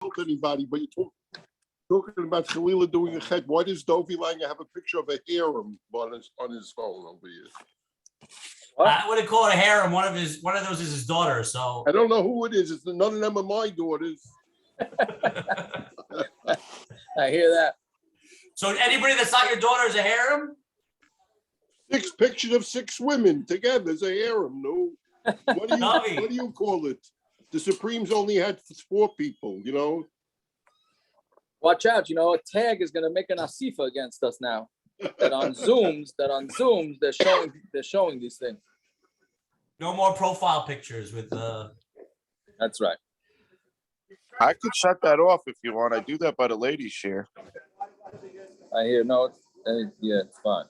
insult anybody, but you're talking about Khalila doing a chet. Why does Dovi Langer have a picture of a harem on his phone over here? I wouldn't call it a harem. One of those is his daughter. So I don't know who it is. None of them are my daughters. I hear that. So anybody that's not your daughter is a harem? 6 pictures of 6 women together is a harem. No, what do you call it? The Supremes only had 4 people. You know. Watch out! You know, a tag is going to make an asifa against us now. That on Zooms, they're showing these things. No more profile pictures with. That's right. I could shut that off if you want. I do that by the ladies' share. I hear no. Yeah, it's fine.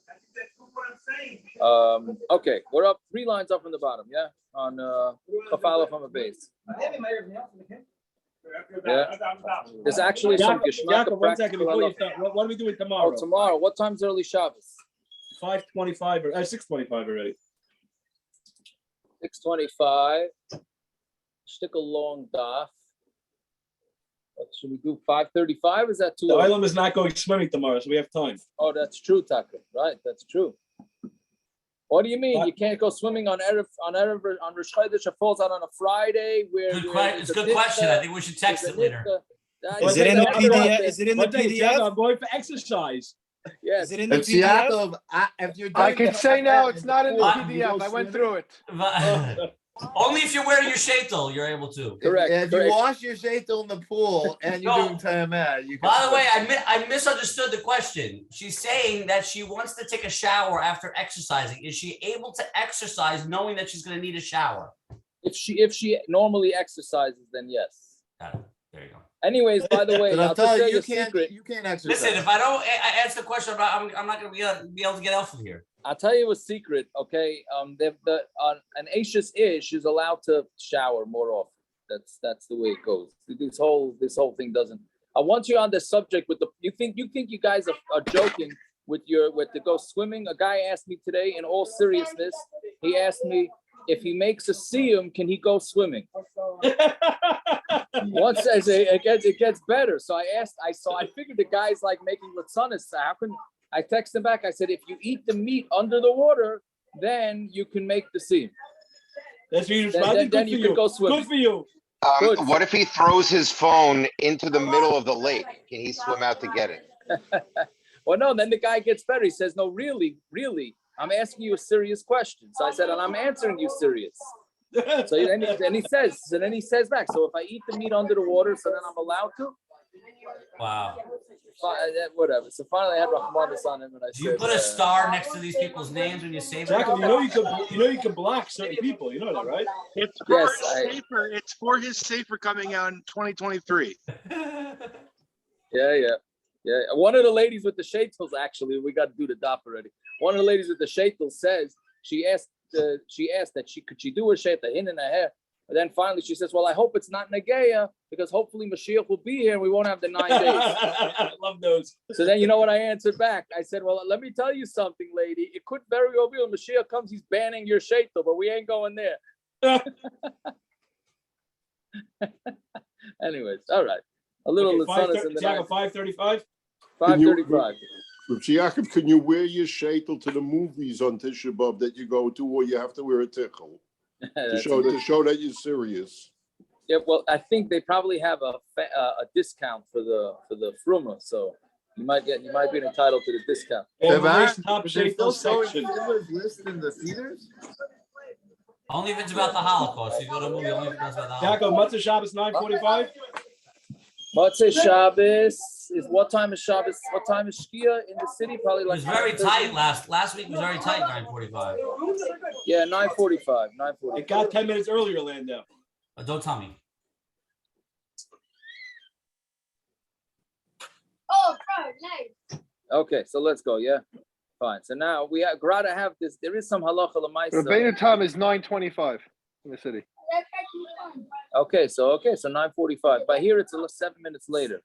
Okay, we're up 3 lines up from the bottom. Yeah, on passul from a beis. Yeah, there's actually some Geschmack. 1 second before you start. What are we doing tomorrow? Oh, tomorrow. What time's early Shabbos? 5:25 or 6:25 already. 6:25. Stick a long daf. What should we do? 5:35? Is that too The early? island is not going swimming tomorrow, so we have time. Oh, that's true, Taka. Right, that's true. What do you mean? You can't go swimming on Rosh Chodesh? It falls out on a Friday. It's a good question. I think we should text it later. Is it in the PDF? Is it in the PDF? I'm going for exercise. Yes. Is it in the It's PDF? Yaakov. If you're I doing can say now it's not in the PDF. I went through it. Only if you're wearing your shaitel, you're able to. Correct. If you wash your shaitel in the pool and you're doing tayamet, you can. By the way, I misunderstood the question. She's saying that she wants to take a shower after exercising. Is she able to exercise knowing that she's going to need a shower? If she normally exercises, then yes. Got it. There you go. Anyways, by the way, But I'll I'll just tell tell you, you a secret. you can't exercise. Listen, if I don't answer the question, I'm not going to be able to get out from here. I'll tell you a secret, okay? An Ashes ish is allowed to shower more often. That's the way it goes. This whole thing doesn't. I want you on this subject with you think you guys are joking with to go swimming. A guy asked me today, in all seriousness, he asked me if he makes a siyum, can he go swimming? Once it gets better. So I figured the guy's like making latzanis. How can I text him back? I said, if you eat the meat under the water, then you can make the siyum. That's then you can go swimming. Good for you. What if he throws his phone into the middle of the lake? Can he swim out to get it? Well, no, then the guy gets better. He says, no, really, I'm asking you a serious question. So I said, and I'm answering you serious. So then he says back, so if I eat the meat under the water, so then I'm allowed to? Wow. Whatever. So finally I had Rahmanis on him and I said, Do you put a star next to these people's names when you save them? Jacob, you can block certain people. You know that, right? It's for his safer. It's for his safer coming out in 2023. Yeah. One of the ladies with the shaitels, actually, we got to do the daf already. One of the ladies with the shaitels says she asked that could she do her shaitel in and a hair. And then finally she says, well, I hope it's not Nageya because hopefully Mashiach will be here and we won't have the 9 days. I love those. So then you know what I answered back? I said, well, let me tell you something, lady. It could very well be when Mashiach comes, he's banning your shaitel, but we ain't going there. Anyways, all right. A little Okay, in the 5:35? 5:35. Yaakov, can you wear your shaitel to the movies on Tisha B'Av that you go to, or you have to wear a tichel to show that you're serious? Yeah, well, I think they probably have a discount for the fruma, so you might be entitled to the discount. Top shaitel section. Listed in the theaters? Only if it's about the Holocaust. You go to a movie only if it's about the Holocaust. Jacob, Matzah Shabbos 9:45. Matzah Shabbos is what time is Shabbos? What time is Shkia in the city? Probably like. It was very tight last week. Was very tight. 9:45. Yeah, 9:45. 9:45. It got 10 minutes earlier, Lando. Don't tell me. Oh, nice. Okay, so let's go. Yeah, fine. So now we gotta have this. There is some halacha l'maisa. The Rabbeinu time is 9:25 in the city. Okay, so 9:45. But here it's 7 minutes later.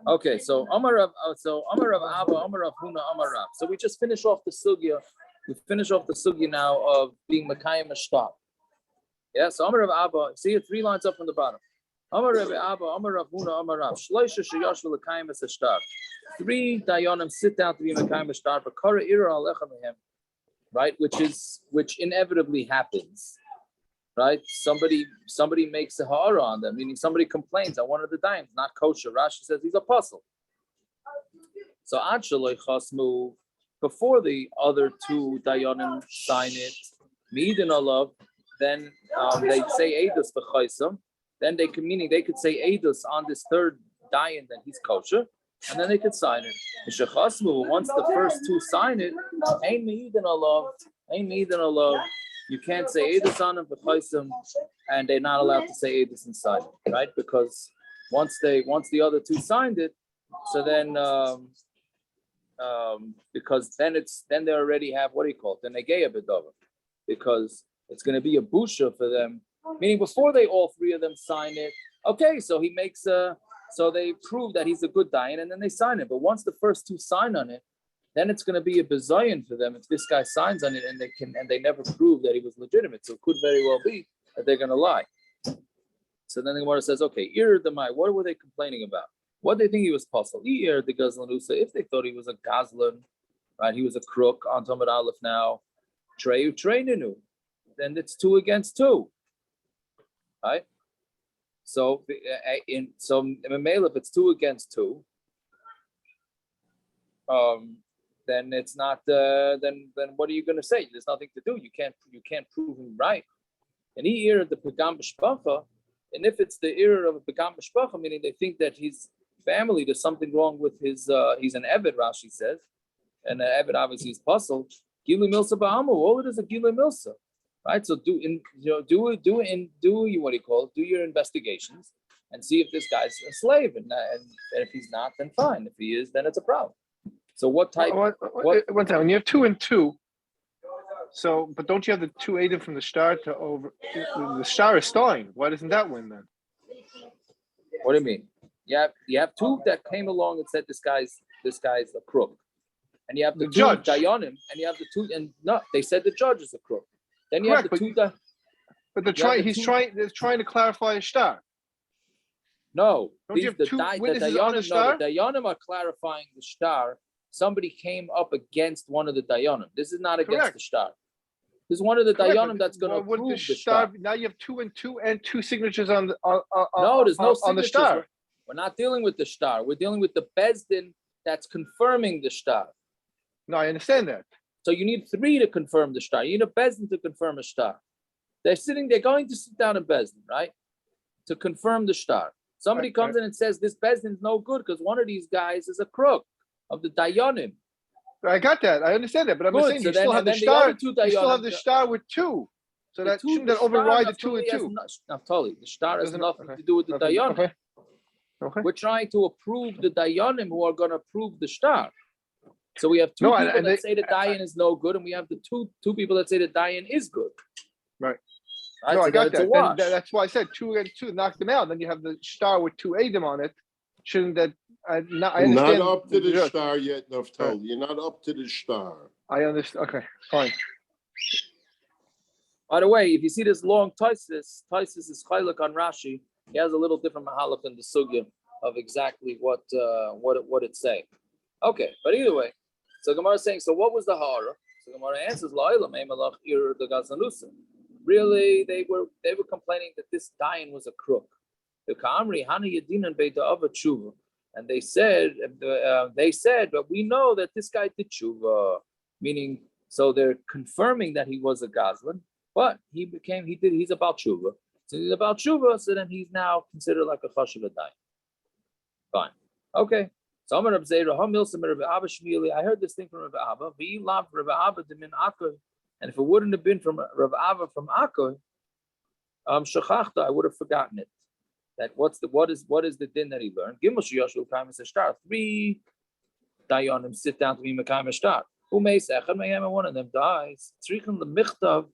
Okay, so Amar Rav Abba, Amar Rav Huna, Amar Rav. So we just finish off the sugya. We finish off the sugya now of being Mekayim Ashtab. Yeah, so Amar Rav Abba, see it 3 lines up from the bottom. Amar Rav Abba, Amar Rav Huna, Amar Rav. Shloisha sheyash v'lekayim es hashtar. 3 dayanim sit down to be mekayim hashtar, but kara ira alecha mehem. Right, which inevitably happens. Right, somebody makes a ha'ara on them, meaning somebody complains that one of the dayanim not kosher. Rashi says he's a passul. So ad shaloi chasmu, before the other 2 dayanim sign it, midin alav, then they say edus v'chaisam. Then they could, meaning they could say edus on this 3rd dayan that he's kosher, and then they could sign it. Once the first 2 sign it, ain't midin alav. You can't say edus on them v'chaisam, and they're not allowed to say edus inside it, right? Because once the other 2 signed it, so then because then they already have, what do you call it, the negeya b'davar, because it's going to be a busha for them. Meaning before they all 3 of them sign it, okay, so he makes so they prove that he's a good dayan, and then they sign it. But once the first 2 sign on it, then it's going to be a bezayin for them if this guy signs on it and they never prove that he was legitimate. So it could very well be that they're going to lie. So then the Gemara says, okay, what were they complaining about? What they think he was passul? The gazlanusa. If they thought he was a gazlan, right? He was a crook on Tamar Aleph now. Treyu treininu. Then it's 2 against 2, right? So in Mamela, if it's 2 against 2, then it's not. Then what are you going to say? There's nothing to do. You can't prove him right. And he era the pegam b'shpacha, and if it's the era of a pegam b'shpacha, meaning they think that his family, there's something wrong with his. He's an eved, Rashi says, and an eved obviously is passul. Gili milsa ba'amu. All it is a gili milsa. Right, so do your investigations and see if this guy's a slave, and if he's not, then fine. If he is, then it's a problem. So what type? One time, when you have 2 and 2, so but don't you have the 2 Adam from the star to over? The star is starring. Why doesn't that win then? What do you mean? You have 2 that came along and said this guy's a crook, and you have the 2 judge dayanim, and you have the 2, and no, they said the judge is a crook. Then you have the 2 that. But they're trying to clarify a star. No, don't you have 2 witnesses on the star? The dayanim are clarifying the star. Somebody came up against one of the dayanim. This is not against the star. This is one of the dayanim that's going to approve the star. Now you have 2 and 2 and 2 signatures on the no, there's no on the star. We're not dealing with the star. We're dealing with the bezdin that's confirming the star. No, I understand that. So you need 3 to confirm the star. You need a bezdin to confirm a star. They're going to sit down in bezdin, right? To confirm the star. Somebody comes in and says this bezdin is no good because one of these guys is a crook of the dayanim. I got that. I understand that, but I'm saying you still have the star. You still have the star with 2. So that shouldn't that override the 2 and 2. Totally. The star has nothing to do with the dayanim. Okay. We're trying to approve the dayanim who are going to approve the star. So we have 2 people that say the dayan is no good, and we have the two people that say the dayan is good. Right. No, so I got that. That's why I said 2 and 2, knock them out. Then you have the star with 2 Adam on it. Shouldn't that? I understand. Not up to the star yet, Naftali. You're not up to the star. I understand. Okay, fine. By the way, if you see this long Taisis is chaylik on Rashi. He has a little different mahalach in the sugya of exactly what it's saying. Okay, but either way, so Gemara is saying, so what was the hara? So Gemara answers, the gazlanusa. Really, they were complaining that this dayan was a crook. The Kamri Hana Yadinan Beita of a teshuva, and they said, but we know that this guy did teshuva, meaning, so they're confirming that he was a gazlan, but he's about teshuva. So he's about teshuva, so then he's now considered like a chashuv dayan. Fine, okay. So I'm Rabbi Zera, Rabbi Shmili. I heard this thing from Rabbi Abba. We love Rabbi Abba min Akko, and if it wouldn't have been from Rabbi Abba from Akko, shachachta, I would have forgotten it. That what is the din that he learned? Gimel sheyashul kaim shtar. 3 dayanim sit down to be mekayim shtar. Umeis echad mehem, and one of them dies. Tzrichen lemichtav.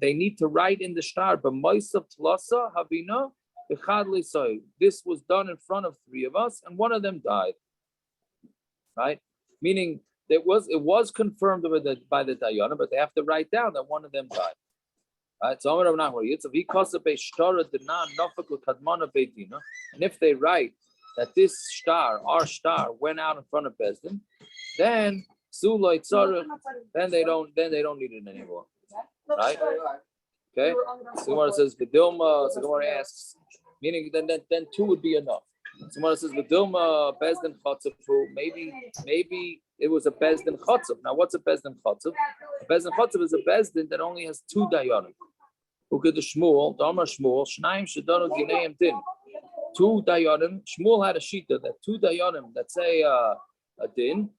They need to write in the shtar. B'moisav tlasa havina. This was done in front of 3 of us, and one of them died. Right? Meaning it was confirmed by the dayanim, but they have to write down that one of them died. Right, so Amar Rav Nachman, Yitzav Hikasa Beishara Dinan Nafak L'Kadmana Beitina. And if they write that this star, our star, went out in front of Bezdin, then Sulay Tzara, then they don't need it anymore. Right? Okay. So Gemara says Vidilma. So Gemara asks, meaning then two would be enough. So Gemara says Vidilma Bezdin Chatzafu. Maybe it was a Bezdin Chatzav. Now what's a Bezdin Chatzav? A Bezdin Chatzav is a Bezdin that only has two dayanim. Who could the Shmuel, Dama Shmuel, Shnaim Shadano Gineim Din. Two dayanim. Shmuel had a shita that two dayanim that say a din.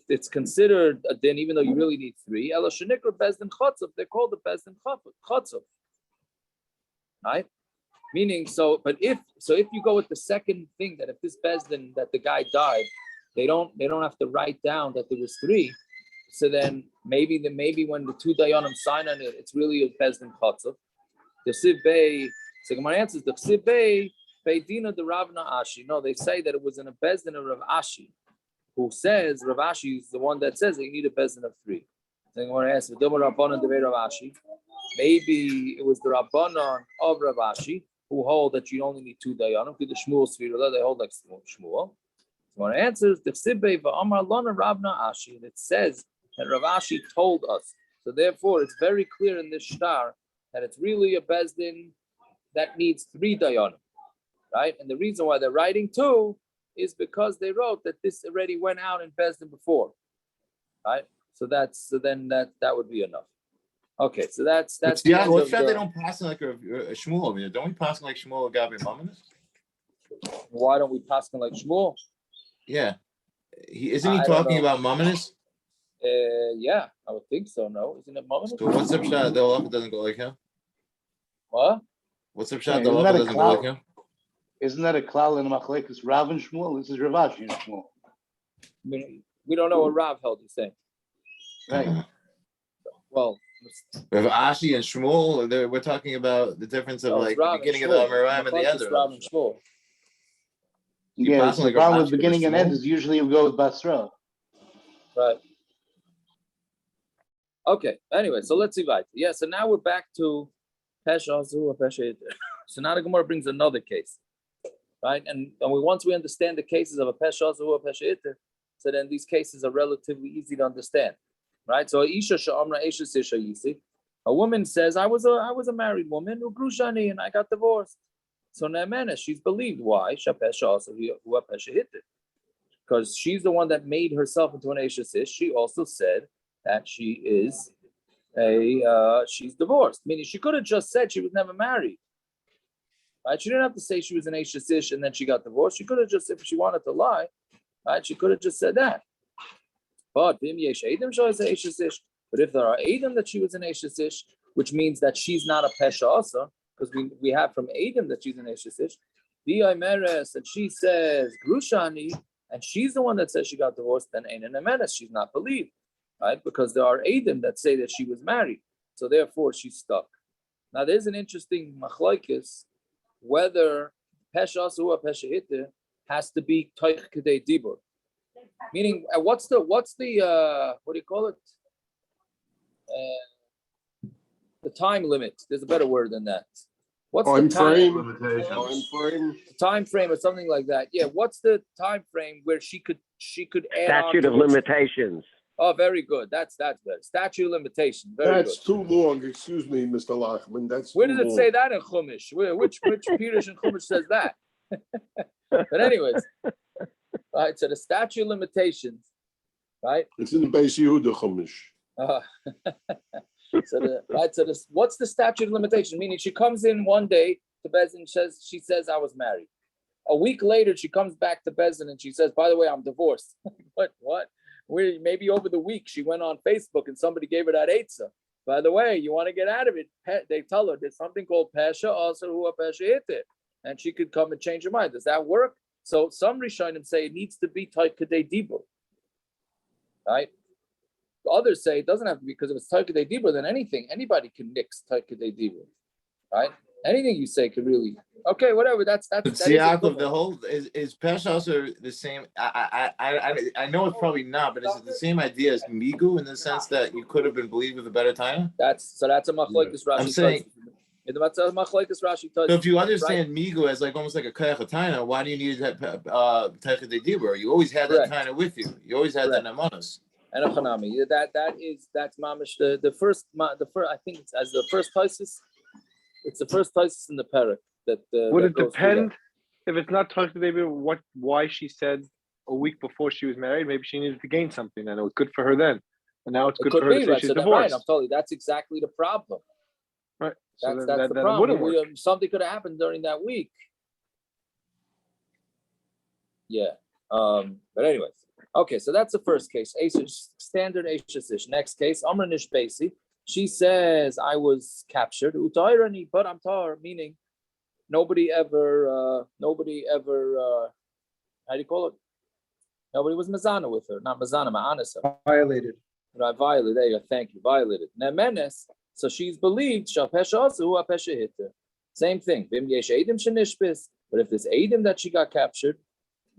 It's considered a din even though you really need three. Ela Shenikra Bezdin Chatzav. They're called the Bezdin Chatzav. Right? Meaning, if you go with the second thing that if this Bezdin that the guy died, they don't have to write down that there was three. So then maybe when the two dayanim sign on it, it's really a Bezdin Chatzav. The Sibei. So Gemara answers the Sibei Beidina the Ravna Ashi. No, they say that it was in a Bezdin of Rav Ashi, who says Rav Ashi is the one that says that you need a Bezdin of three. So Gemara asks the Rabbanan the Rav Ashi. Maybe it was the Rabbanan of Rav Ashi who hold that you only need two dayanim. The Shmuel Svirah, they hold like Shmuel. So Gemara answers the Sibei Va'amar Lana Ravna Ashi, and it says that Rav Ashi told us. So therefore, it's very clear in this shtar that it's really a Bezdin that needs three dayanim, right? And the reason why they're writing two is because they wrote that this already went out in Bezdin before, right? So then that would be enough. Okay, so that's. Yeah, what's that? They don't pass like a Shmuel. I mean, don't we pass like Shmuel Gabi Mamanis? Why don't we pass like Shmuel? Yeah, isn't he talking about Mamanis? Yeah, I would think so. No, isn't it Mamanis? So what's up, shot? The halacha doesn't go like him. What? What's up, shot? The halacha doesn't go like him. Isn't that a klal in Machlekes Rav and Shmuel? This is Rav Ashi and Shmuel. We don't know what Rav held. He's saying. Right. Well, Rav Ashi and Shmuel. We're talking about the difference of like the beginning of the Amoraim and the end of Rav and Shmuel. Yeah, the problem with beginning and end is usually we go with Basra. Right. Okay. Anyway, so let's see. Yeah. So now we're back to Pesha Azu Pesha. So now the Gemara brings another case, right? And once we understand the cases of a Pesha Azu or Pesha Iter, so then these cases are relatively easy to understand, right? So Isha Sha'amra Isha Sisha Yisi, a woman says, I was a married woman who grew shani and I got divorced. So Ne'emena, she's believed. Why? Because she's the one that made herself into an Isha Sish. She also said that she is she's divorced. Meaning she could have just said she was never married. Right? She didn't have to say she was an Isha Sish and then she got divorced. She could have just, if she wanted to lie, right? She could have just said that. But if there are Adam that she was an Isha Sish, which means that she's not a Pesha Asa, because we have from Adam that she's an Isha Sish, and she says Grushani, and she's the one that says she got divorced, then Ein Ne'emenes, she's not believed, right? Because there are Adam that say that she was married, so therefore she's stuck. Now there's an interesting machlokes whether Pesha Asa or Pesha Iter has to be Toich Kedei Dibur. Meaning, what's the what do you call it? The time limit. There's a better word than that. What's the time frame or something like that? Yeah. What's the time frame where she could add statute of limitations? Oh, very good. That's better. Statute of limitation. That's too long. Excuse me, Mr. Lachman. Where does it say that in Chumash? Which Pirush in Chumash says that? But anyways, right. So the statute of limitations, right? It's in the beis Yehuda Chumash. So what's the statute of limitation? Meaning she comes in one day to Bezin, she says I was married. A week later, she comes back to Bezin and she says, by the way, I'm divorced. What? Maybe over the week she went on Facebook and somebody gave her that eitzah. By the way, you want to get out of it? They tell her there's something called Pesha also who Pesha Iter, and she could come and change her mind. Does that work? So some Rishonim say it needs to be Toich Kedei Dibur, right? Others say it doesn't have to be, because if it's Toich Kedei Dibur, then anybody can nix Toich Kedei Dibur, right? Anything you say could really. Okay, whatever. That's But that see, is a Yaakov, good the one. whole is Pesh also the same. I know it's probably not, but is it the same idea as Migu in the sense that you could have been believed with a better time? That's a machlokes Rashi. I'm saying. That's a machlokes Rashi. So if you understand Migu as like almost like a Kayach why do you need that Teichad Dibur? You always had that Taina with you. You always had that Namanos. And a Chanami. That's mamish the first I think it's as the first thesis. It's the first thesis in the parak that. Would it depend if it's not Teichad Dibur? Why she said a week before she was married? Maybe she needed to gain something, and it was good for her then, and now it's good for her to say she's divorced. Right, I'm telling you, that's exactly the problem. Right. That's the problem. Something could have happened during that week. Yeah. But anyways. Okay, so that's the first case. Standard Ashish. Next case, Amranish Basi. She says, I was captured. Utairani, but I'm tar, meaning nobody ever how do you call it? Nobody was mazana with her. Not mazana, ma'anasa. Violated. Right, violated. There you go. Thank you. Violated. Nemenes. So she's believed. Same thing. But if there's Adam that she got captured,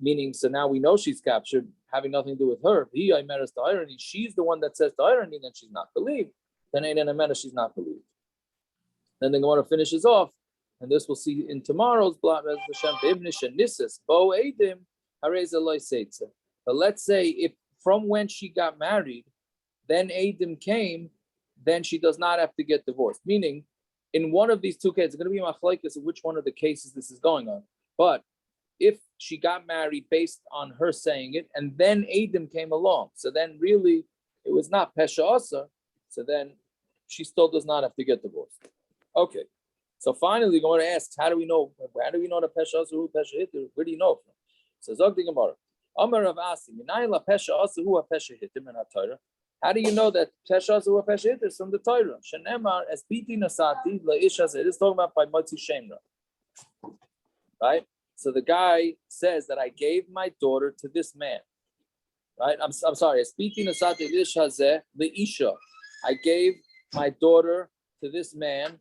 meaning so now we know she's captured, having nothing to do with her. She's the one that says the irony, then she's not believed. Then she's not believed. Then the Gemara finishes off, and this we'll see in tomorrow's blot. But let's say if from when she got married, then Adam came, then she does not have to get divorced. Meaning, in one of these two cases, it's going to be machlokes of which one of the cases this is going on. But if she got married based on her saying it, and then Adam came along, so then really it was not pesha asa, so then she still does not have to get divorced. Okay, so finally, Gemara asks, how do we know the pesha asa who pesha hitter? Where do you know from? So Zog the Gemara, Amar Rav Asi, Minayin la pesha asa who pesha hitter min haTorah. How do you know that pesha asa who pesha hitter is from the Torah? Shenemar es biti nasati la ish hazeh. It is talking about by Motzi Shemra, right? So the guy says that I gave my daughter to this man, right? I'm sorry. Speaking of the isha, I gave my daughter to this man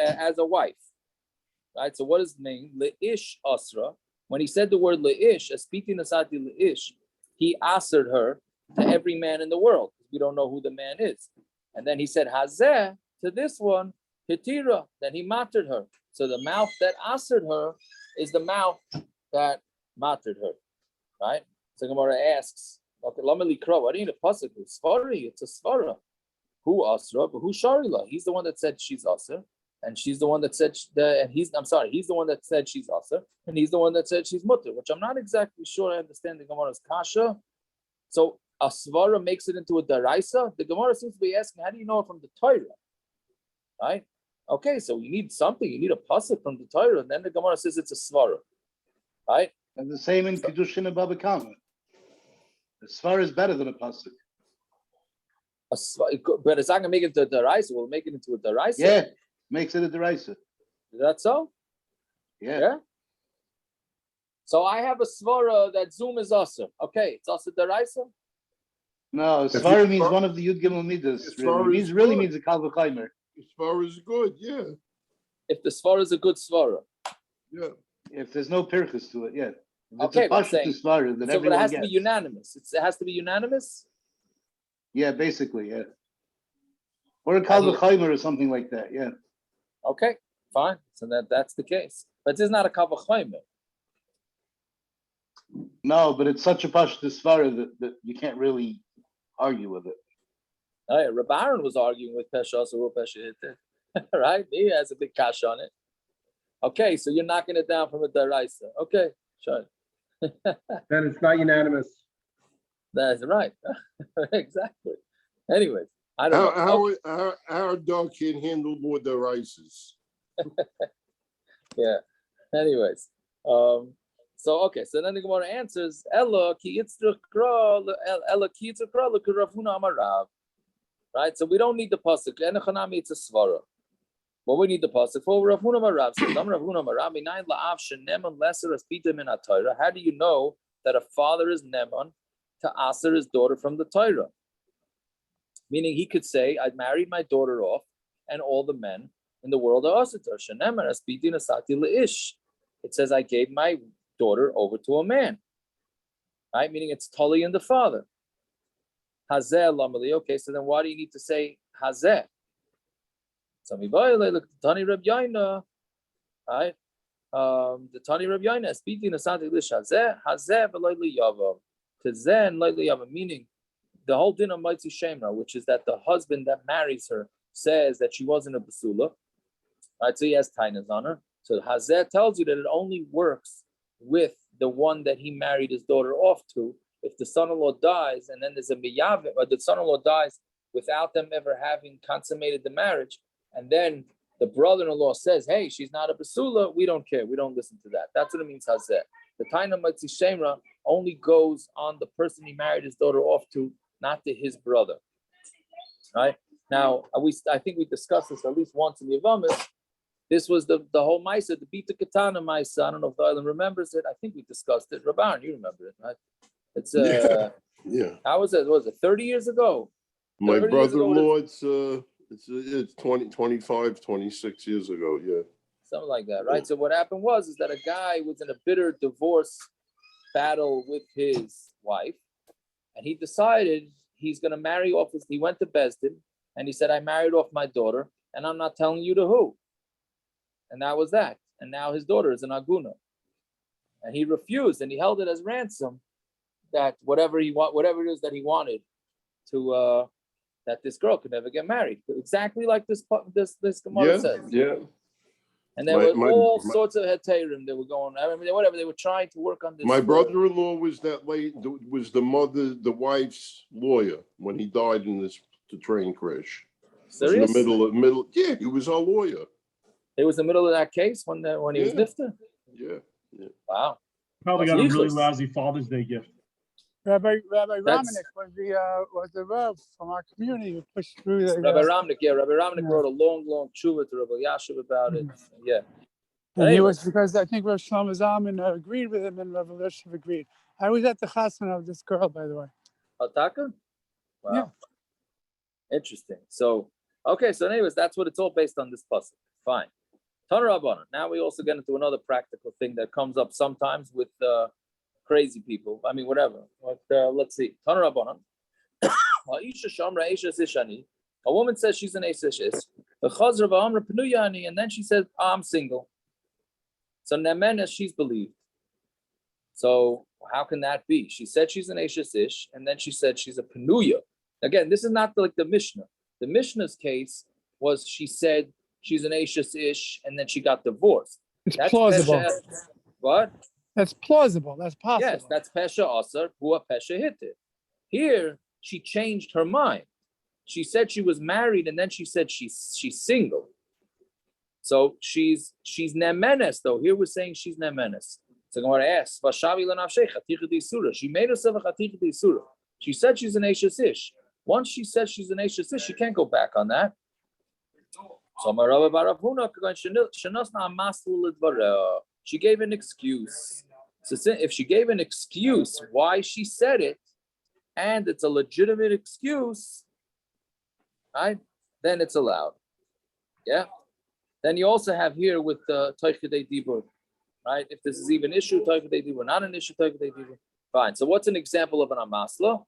as a wife, right? So what does it mean? Leish asra. When he said the word leish, speaking of leish, he assered her to every man in the world. We don't know who the man is, and then he said hazeh to this one hitira. Then he mattered her. So the mouth that answered her is the mouth that mattered her, right? So Gemara asks, okay, Lameli Kro, what do you need a pasuk? It's Svari, it's a Svara. Who Asra, but who Sharila? He's the one that said she's Asr, and she's the one that said he's the one that said she's Asr, and he's the one that said she's Mutter, which I'm not exactly sure I understand the Gemara's kasha. So a Svara makes it into a Daraisa. The Gemara seems to be asking, how do you know it from the Torah? Right? Okay, so you need something. You need a pasuk from the Torah, and then the Gemara says it's a svara, right? And the same in Kiddushin and Baba Kama. The svara is better than a pasuk. But it's not gonna make it into a deraisa. We'll make it into a deraisa. Yeah, makes it a deraisa. Is that so? Yeah. So I have a svara that Zoom is also okay. It's also deraisa. No, svara means one of the Yud Gimel Midas. Really means a kal v'chaimer. Svara is good, yeah. If the svara is a good svara, yeah. If there's no pirchus to it, yeah. If okay, but svara, then so but it has to be unanimous. It has to be unanimous. Yeah, basically, yeah. Or a kal v'chaimer or something like that, yeah. Okay, fine. So that's the case, but this is not a kal v'chaimer. No, but it's such a pashut svara that you can't really argue with it. Oh, yeah, Reb Aaron was arguing with Pesha or Pesha Hitter, right? He has a big cash on it. Okay, so you're knocking it down from a deraisa. Okay, sure. Then it's not unanimous. That's right. Exactly. Anyways, I don't know. Our dog can handle more deraisas. Yeah. Anyways, so okay, so then the Gemara answers Ella ki yitzra kra Ella ki yitzra kra l'Ravuna amarav. Right, so we don't need the pasuk. Enochanami, it's a svara. But we need the pasuk for Rav Huna Marav. So Rav Huna Marav, minayin la'av sheneman lesser as pita min haTorah. How do you know that a father is neman to aser his daughter from the Torah? Meaning, he could say, "I married my daughter off, and all the men in the world of Asita. It says, I gave my daughter over to a man. Right? Meaning it's Tully and the father. Hazeh lamali. Okay, so then why do you need to say Hazeh? Look, Tani Reb Yaina. Right? The Tani Reb Yaina speaking of Santi Lish Hazeh, Hazeh v'loyli Yavam. Tezeh and loyli Yavam, meaning the whole din of Maitzi Shemra, which is that the husband that marries her says that she wasn't a basula. Right? So he has tainas on her. So Hazeh tells you that it only works with the one that he married his daughter off to. If the son-in-law dies and then there's a miyavim, or the son-in-law dies without them ever having consummated the marriage, and then the brother-in-law says, hey, she's not a basula, we don't care. We don't listen to that. That's what it means, Hazeh. The Taina Matzi Shemra only goes on the person he married his daughter off to, not to his brother. Right? Now, I think we discussed this at least once in the Yavamis. This was the whole Maisa, the Bita Katana Maisa. I don't know if the island remembers it. I think we discussed it. Rabban, you remember it, right? It's yeah. How was it? Was it 30 years ago? My brother-in-law, it's 20, 25, 26 years ago, yeah. Something like that, right? So what happened was that a guy was in a bitter divorce battle with his wife, and he decided he's going to marry off he went to Besdin, and he said, I married off my daughter, and I'm not telling you to who. And that was that. And now his daughter is an aguna. And he refused, and he held it as ransom that whatever it is that he wanted to that this girl could never get married. Exactly like this Gemara says. Yeah. And there were all sorts of heterim that were going. I mean, whatever they were trying to work on this. My brother-in-law was the wife's lawyer when he died in the train crash. Serious? In the middle. Yeah, he was our lawyer. It was the middle of that case when he was nifta. Yeah. Wow. Probably got a really lousy Father's Day gift. Rabbi Ramnick was the Rav from our community who pushed through the. Rabbi Ramnick wrote a long tshuva to Rabbi Yashiv about it. Yeah. And he was, because I think Rav Shlomo Zalman agreed with him and Rabbi Yashiv agreed. I was at the chasana of this girl, by the way. Ataka? Wow. Yeah. Interesting. So, okay. So anyways, that's what it's all based on, this passul. Fine. Tana Rabbanan. Now we also get into another practical thing that comes up sometimes with crazy people. I mean, whatever. But let's see. Tana Rabbanan. A woman says she's an Eishish. And then she says, I'm single. So Nemenes, she's believed. So how can that be? She said she's an Eishish, and then she said she's a Penuya. Again, this is not like the Mishna. The Mishna's case was she said she's an Eishish, and then she got divorced. That's plausible. What? That's plausible. That's possible. Yes, that's Pesha Asar, Hua Pesha Hitte. Here, she changed her mind. She said she was married, and then she said she's single. So she's Nemenes, though. Here we're saying she's Nemenes. So Gemara asks, she made herself a Chaticha D'Isura. She said she's an Eishish. Once she says she's an Eishish, she can't go back on that. So she gave an excuse. So if she gave an excuse why she said it, and it's a legitimate excuse, right, then it's allowed. Yeah. Then you also have here with the Teichidei Dibur, right? If this is even issue, Teichidei Dibur, not an issue, Teichidei Dibur. Fine. So what's an example of an amasla?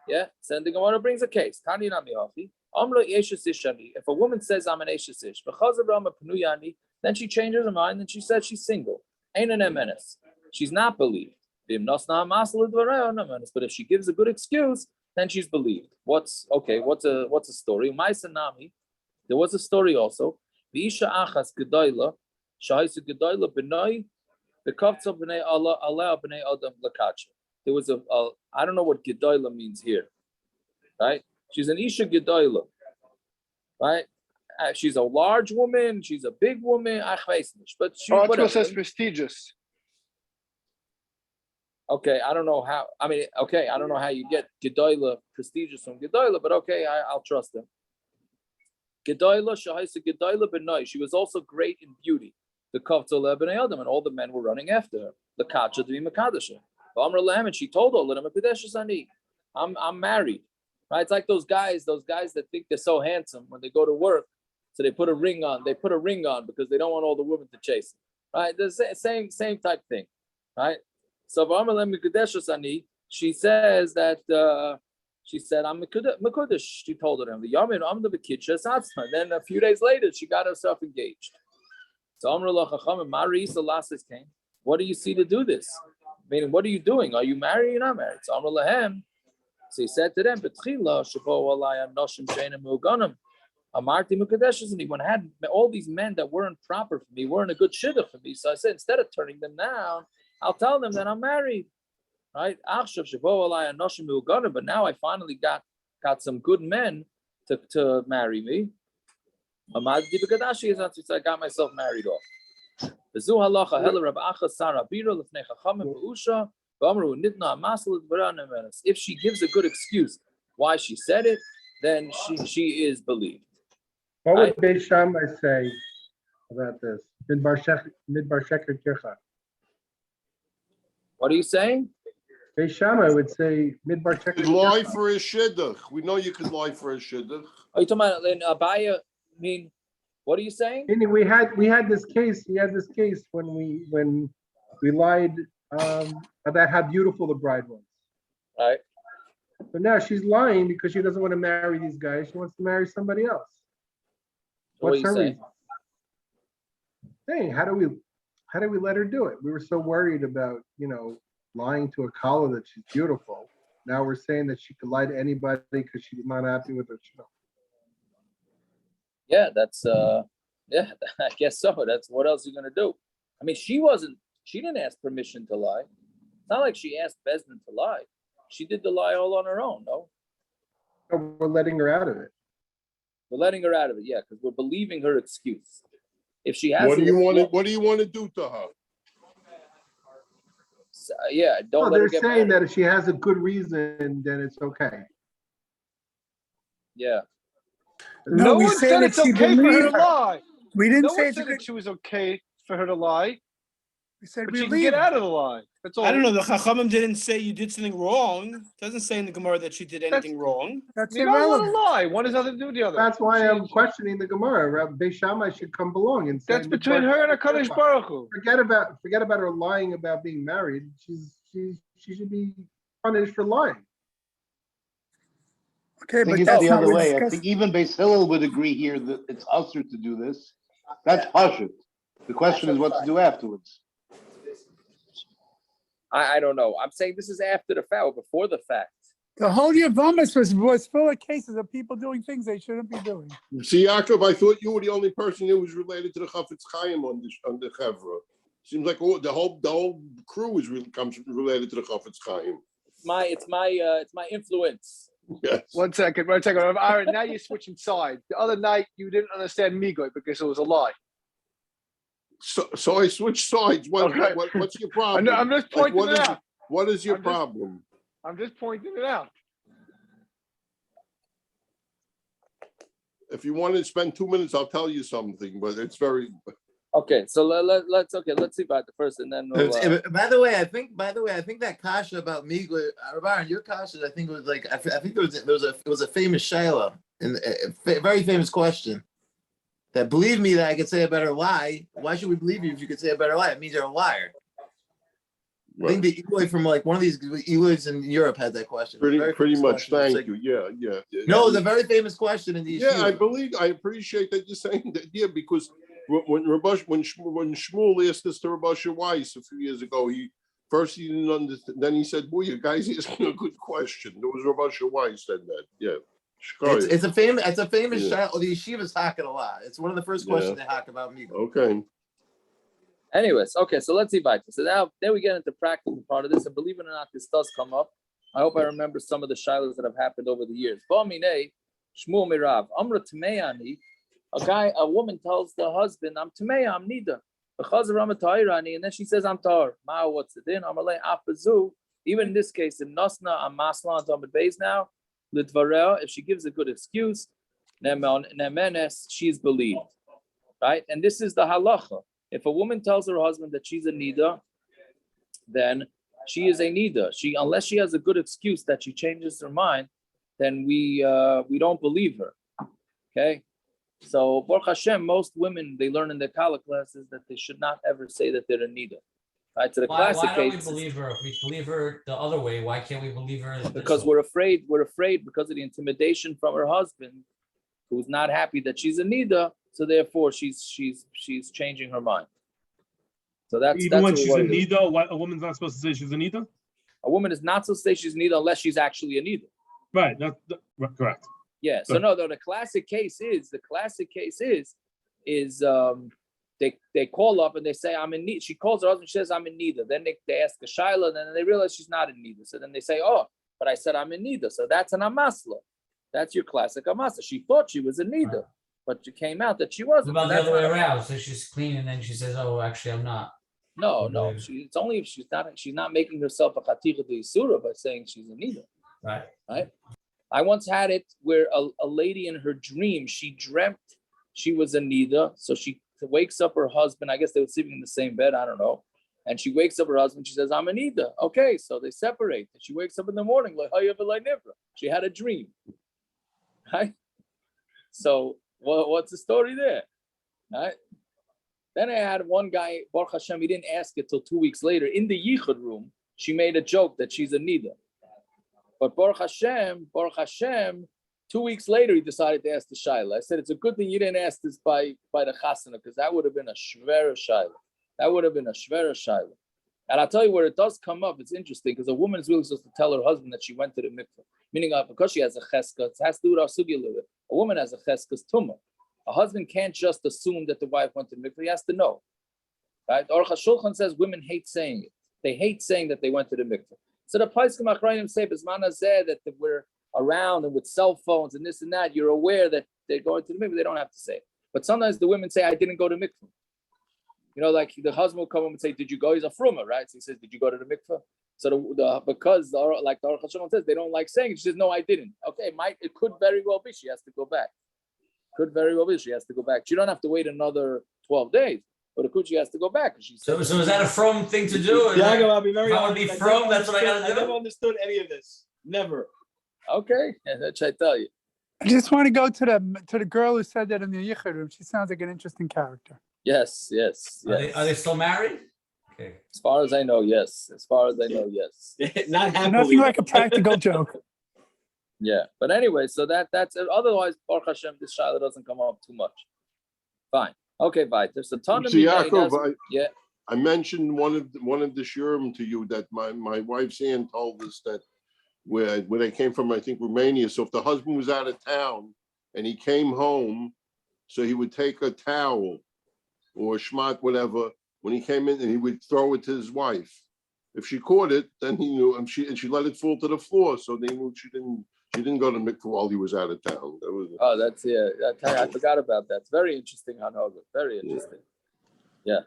Yeah. So the Gemara brings a case. Tani nami hachi. If a woman says I'm an Eishish, then she changes her mind and she says she's single. Ain't an emenes. She's not believed. But if she gives a good excuse, then she's believed. What's a story? There was a story also. There was I don't know what gedola means here, right? She's an isha gedola, right? She's a large woman. She's a big woman. But she says prestigious. Okay, I don't know how. I mean, okay, I don't know how you get gedola prestigious from gedola, but okay, I'll trust him. Gedola shahaisa gedola b'noi. She was also great in beauty. The kavtol b'nei adam, and all the men were running after her. The kacha to be makadasha. And she told all of them, I'm married. Right? It's like those guys that think they're so handsome when they go to work, So they put a ring on. They put a ring on because they don't want all the women to chase them, right? The same type thing, right? So she says that she said I'm Mekudesh. She told him the Yamin I'm the Bekitcha Satzma. Then a few days later, she got herself engaged. So Amrullah Chacham Mari Salasis came. What do you see to do this? Meaning, what are you doing? Are you married? You're not married. So Amrullah Hem. So he said to them, Betchila Shabo Alaya Noshim Sheinem Muganim. Amarti Mukadeshes, and when I had all these men that weren't proper for me, weren't a good shidduch for me. So I said, instead of turning them down, I'll tell them that I'm married. Right? But now I finally got some good men to marry me. So I got myself married off. If she gives a good excuse why she said it, then she is believed. What would Beis Shammai say about this? Midbar Sheker Kircha. What are you saying? Beis Shammai would say Midbar Sheker. You could lie for a shidduch. We know you could lie for a shidduch. Are you talking about in Abaya? I mean, what are you saying? We had this case. We had this case when we lied about how beautiful the bride was. Right. But now she's lying because she doesn't want to marry these guys. She wants to marry somebody else. What's her reason? Saying, how do we let her do it? We were so worried about, lying to a caller that she's beautiful. Now we're saying that she could lie to anybody because she's not happy with her. Yeah, that's I guess so. That's what else are you gonna do? I mean, she didn't ask permission to lie. It's not like she asked Besdin to lie. She did the lie all on her own, no? We're letting her out of it. We're letting her out of it, yeah, because we're believing her excuse. If she has, what do you want to do to her? Don't. They're saying that if she has a good reason, then it's okay. Yeah. No one said it's okay for her to lie. We didn't say that she was okay for her to lie. We said but she can get out of the lie. That's all. I don't know. The Chachamim didn't say you did something wrong. It doesn't say in the Gemara that she did anything wrong. That's you don't want to lie. One has nothing to do with the other. That's why I'm questioning the Gemara. Beis Shammai should come along and say that's between her and HaKadosh Baruch Hu. Forget about her lying about being married. She should be punished for lying. Okay, but that's the other way. I think even Beis Hillel would agree here that it's usher to do this. That's pashut. The question is what to do afterwards. I don't know. I'm saying this is after the fact, before the fact. The whole Yavamas was full of cases of people doing things they shouldn't be doing. See, Yaakov, I thought you were the only person who was related to the Chafetz Chaim on the Chevra. Seems like the whole crew comes related to the Chafetz Chaim. It's my influence. Yes. One second. Aaron, now you're switching sides. The other night you didn't understand Migoy because it was a lie. So I switched sides. What's your problem? I'm just pointing it out. What is your problem? I'm just pointing it out. If you want to spend 2 minutes, I'll tell you something. But it's very okay. So let's see about the first, and then. By the way, I think that kasha about Migla, Rabban, your kasha, I think it was like I think it was a famous shaila and a very famous question. That believe me that I could say a better lie. Why should we believe you if you could say a better lie? It means you're a liar. Right. I think the Eloy from like one of these Eloys in Europe had that question. Pretty much. Thank you. Yeah. No, it's a very famous question in the yeshiva. I appreciate that you're saying that. Yeah, because when Shmuel asked this to Rabash Weiss a few years ago, he didn't understand. Then he said, "Boy, you guys asking a good question." It was Rabash Weiss said that. Yeah. It's a famous child. The yeshivas hack it a lot. It's one of the first questions they hack about me. Okay. Anyways, so let's see. So now we get into practical part of this, and believe it or not, this does come up. I hope I remember some of the shilas that have happened over the years. Shmuel Mirav, Amra Tmeyani, a woman tells the husband, I'm Tmeya, I'm Nida. And then she says, I'm Tar. Ma, what's the din? Amalei Apazu. Even in this case, in Nasna, I'm Maslan on beis now. If she gives a good excuse, she's believed, right? And this is the halacha. If a woman tells her husband that she's a nida, then she is a nida. Unless she has a good excuse that she changes her mind, then we don't believe her. Okay. So Baruch Hashem, most women, they learn in their Kala classes that they should not ever say that they're a nida. Right? So the Why classic don't we case, believe her? If we believe her the other way, why can't we believe her? because we're afraid because of the intimidation from her husband, who's not happy that she's a nida. So therefore, she's changing her mind. So even when what she's we're a worried about. nida, a woman's not supposed to say she's a nida. A woman is not supposed to say she's a nida unless she's actually a nida. Right. Correct. Yeah. So no, the classic case is they call up and they say I'm in need. She calls her husband. She says I'm in nida. Then they ask a shaila, and then they realize she's not in nida. So then they say, oh, but I said I'm in nida. So that's an amasla. That's your classic amasla. She thought she was a nida, but it came out that she wasn't. What about the other way around? So she's clean, and then she says, "Oh, actually, I'm not." No. It's only if she's not making herself a chaticha de yisura by saying she's a nida. Right. I once had it where a lady in her dream, she dreamt she was a nida, so she wakes up her husband. I guess they were sleeping in the same bed. I don't know. And she wakes up her husband. She says, I'm a nida. Okay, so they separate. And she wakes up in the morning like, she had a dream. Right? So what's the story there? Right? Then I had one guy, Baruch Hashem, he didn't ask it till 2 weeks later. In the yichud room, she made a joke that she's a nida. But Baruch Hashem, 2 weeks later, he decided to ask the shaila. I said, it's a good thing you didn't ask this by the chasana, because that would have been a shvera shaila. And I'll tell you where it does come up. It's interesting, because a woman is really supposed to tell her husband that she went to the mikveh. Meaning, because she has a cheska, it has to do with our sugi a little bit. A woman has a cheska's tumah. A husband can't just assume that the wife went to the mikveh. He has to know. Right? Aruch HaShulchan says women hate saying it. They hate saying that they went to the mikveh. So the Paiskim Achrayim say, Bisman Hazeh, that we're around and with cell phones and this and that, you're aware that they're going to the mikveh, they don't have to say it. But sometimes the women say, I didn't go to mikveh. You know, like the husband will come home and say, did you go? He's a fruma, right? So he says, did you go to the mikveh? So because like the Aruch HaShulchan says, they don't like saying it. She says, no, I didn't. Okay, it could very well be she has to go back. She don't have to wait another 12 days. But of course, she has to go back. So is that a from thing to do? Yeah, I'll be very honest. If I would be from, that's what I got to do. I never understood any of this. Never. Okay, that should I tell you. I just want to go to the girl who said that in the yichud room. She sounds like an interesting character. Yes. Are they still married? Okay. As far as I know, yes. Not happily. Nothing like a practical joke. Yeah, but anyway, so that's it. Otherwise, Baruch Hashem, this shaila doesn't come up too much. Fine. Okay, bye. There's a ton of I mentioned one of the shurim to you that my wife's aunt told us that where they came from, I think Romania. So if the husband was out of town and he came home, so he would take a towel or a shmat, whatever, when he came in, and he would throw it to his wife. If she caught it, then he knew, and she let it fall to the floor, so they knew she didn't go to mikveh while he was out of town. I forgot about that. It's very interesting, Hanover. Very interesting. Yeah.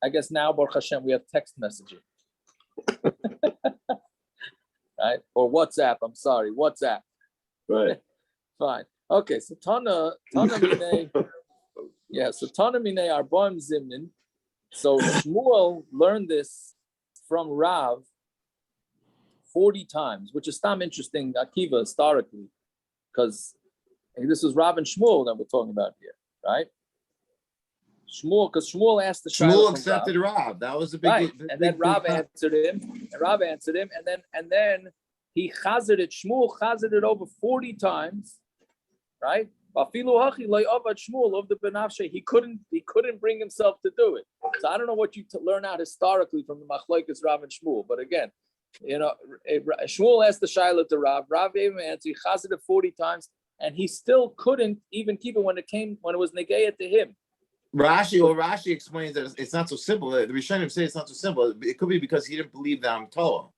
I guess now, Baruch Hashem, we have text messaging. Right? Or WhatsApp. I'm sorry, WhatsApp. Right. Fine. Okay, so Tana Minei. Yeah, so Tana Minei Arbaim Zimnin. So Shmuel learned this from Rav 40 times, which is stam interesting, Akiva, historically, because this was Rav and Shmuel that we're talking about here, right? Because Shmuel asked the Shmuel accepted Rav. That was a big, right. And then Rav answered him, and then he chazered it. Shmuel chazered it over 40 times, right? He couldn't bring himself to do it. So I don't know what you learn out historically from the machlokes Rav and Shmuel, but again, Shmuel asked the shaila to Rav. Rav gave him an answer. He chazered it 40 times, and he still couldn't even keep it when it was negayah to him. Rashi explains that it's not so simple. The Rishonim say it's not so simple. It could be because he didn't believe the Amtola.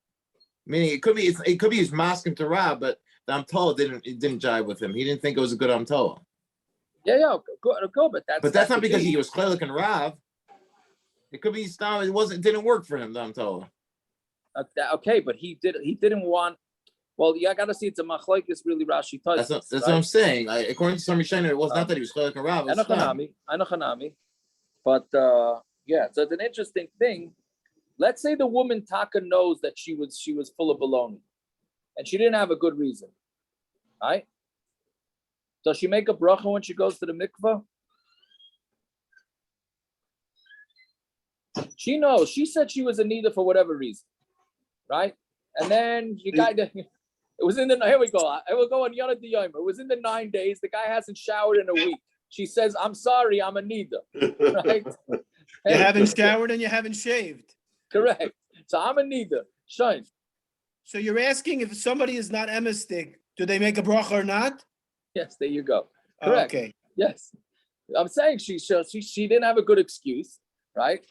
Meaning it could be he's masking to Rav, but the Amtola didn't jive with him. He didn't think it was a good Amtola. Yeah, go, but that's not because he was Klelik and Rav. It could be it didn't work for him, the Amtola. Okay, but he didn't want. Well, I gotta see it's a machlokes really Rashi touches. That's what I'm saying. According to some Rishonim, it was not that he was Klelik and Rav. I know Hanami, but yeah, so it's an interesting thing. Let's say the woman Taka knows that she was full of baloney, and she didn't have a good reason, right? Does she make a bracha when she goes to the mikvah? She knows. She said she was a nida for whatever reason, right? And then you got it was in the here we go. I will go on Yonah Diyoma. It was in the 9 days. The guy hasn't showered in a week. She says, "I'm sorry, I'm a nida." Right? You haven't showered and you haven't shaved. Correct. So I'm a nida. Shine. So you're asking if somebody is not emistic, do they make a bracha or not? Yes, there you go. Correct. Okay. Yes. I'm saying she didn't have a good excuse, right?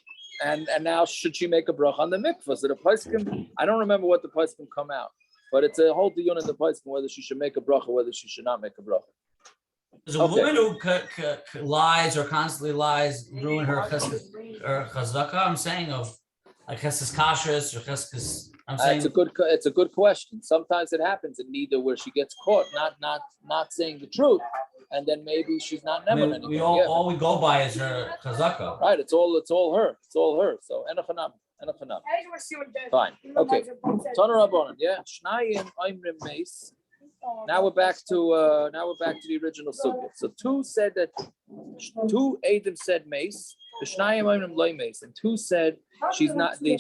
And now should she make a bracha on the mikvah? So the poskim, I don't remember what the poskim come out, but it's a whole diyun in the poskim whether she should make a bracha, whether she should not make a bracha. Does a woman who lies or constantly lies ruin her chazaka? I'm saying of like cheskas kashrus or cheskas. I'm saying it's a good question. Sometimes it happens in neither where she gets caught not saying the truth, and then maybe she's not never anymore. All we go by is her chazaka. Right. It's all her. It's all her. So enochanam. Fine. Okay. Tana Rabbanan. Yeah. Shnayim Aimrim Meis. Now we're back to the original subject. So two Adam said Meis. The Shnayim Aimrim Loy Meis, and two said she's not. He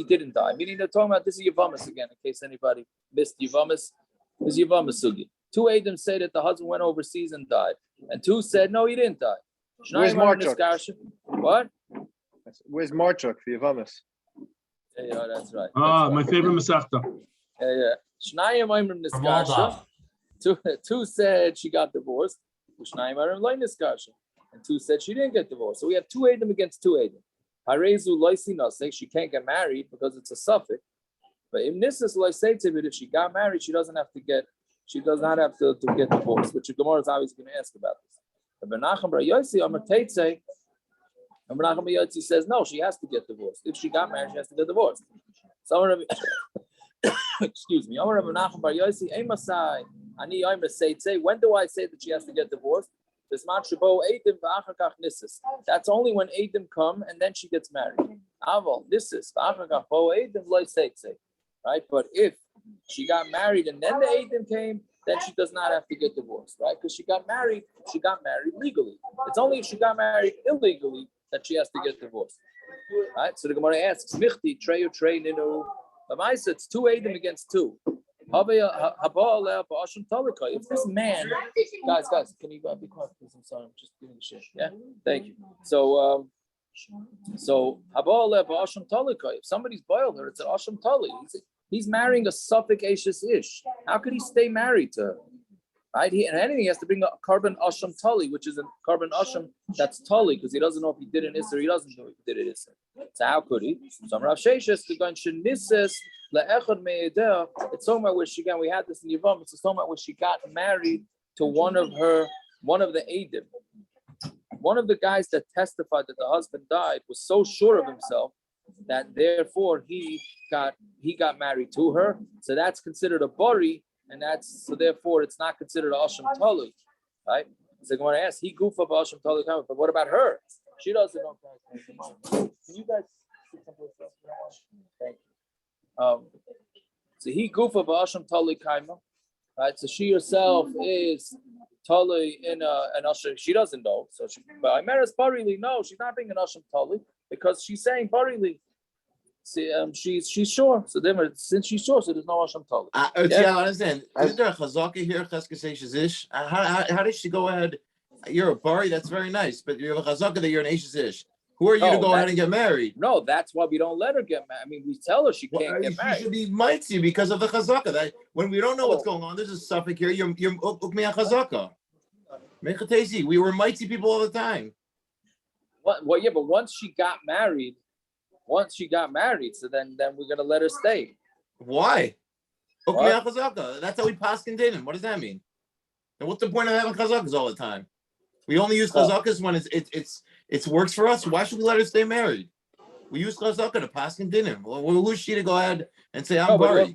didn't die. Meaning they're talking about this is Yavamas again. In case anybody missed Yavamas, this is Yavamas sugi. Two Adam say that the husband went overseas and died, and two said no, he didn't die. Where's Marchuk? What? Where's Marchuk? The Yavamas. Yeah, that's right. My favorite Masechta. Yeah. Shnayim Aimrim Niskarsha. Two said she got divorced. Shnayim Aimrim Loy Niskarsha. And two said she didn't get divorced. So we have two Adam against two Adam. Harezu Loisi Nasek, she can't get married because it's a suffix. But Imnisas Loisaitse, but if she got married, she does not have to get divorced, which the Gemara is always going to ask about this. But Menachem Bar Yossi Amar Teitze, and Menachem Bar Yossi says no, she has to get divorced. If she got married, she has to get divorced. So excuse me. Amar Menachem Bar Yossi Emasai Ani Amar Seitze. When do I say that she has to get divorced? That's only when Adam come and then she gets married. Right? But if she got married and then the Adam came, then she does not have to get divorced, right? Because she got married legally. It's only if she got married illegally that she has to get divorced. Right? So the Gemara asks, Michti, Trey or Trey Ninu. It's two Adam against two. If this man, guys, can you be quiet, please? I'm sorry, I'm just giving a shit. Yeah, thank you. So if somebody's boiled her, it's an asham tali. He's marrying a suffix ashes ish. How could he stay married to her? Right? He has to bring a carbon asham tali, which is a carbon asham that's tali, because he doesn't know if he did an isser, he doesn't know if he did an isser. So how could he? So Rav Sheshes the gun shenises. It's talking about where she got. We had this in Yavam. It's talking about where she got married to one of the Eidim. One of the guys that testified that the husband died was so sure of himself that therefore he got married to her. So that's considered a bari, and therefore it's not considered a asham talu, right? So I'm going to ask, he goofa b'asham talu, but what about her? She doesn't know. Can you guys see something else? Thank you. So he goofa ba'asham tali kaima, right? So she herself is tali in an asham. She doesn't know. So but Imeres barili, no, she's not being an asham tali because she's saying barili. See, she's sure. So then, since she's sure, so there's no asham tali. I understand. Isn't there a chazaka here? Cheskes ish. How did she go ahead? You're a bari. That's very nice, but you have a chazaka that you're an ashes ish. Who are you to go ahead and get married? No, that's why we don't let her get married. I mean, we tell her she can't get married. She should be mighty because of the chazaka. That when we don't know what's going on, there's a suffix here. You're ukmi chazaka. We were mighty people all the time. Well, yeah, but once she got married, so then we're gonna let her stay. Why? Ukmi chazaka. That's how we paskin didn't. What does that mean? And what's the point of having chazakas all the time? We only use chazakas when it works for us. Why should we let her stay married? We use chazaka to paskin dinner. Well, who's she to go ahead and say I'm buried?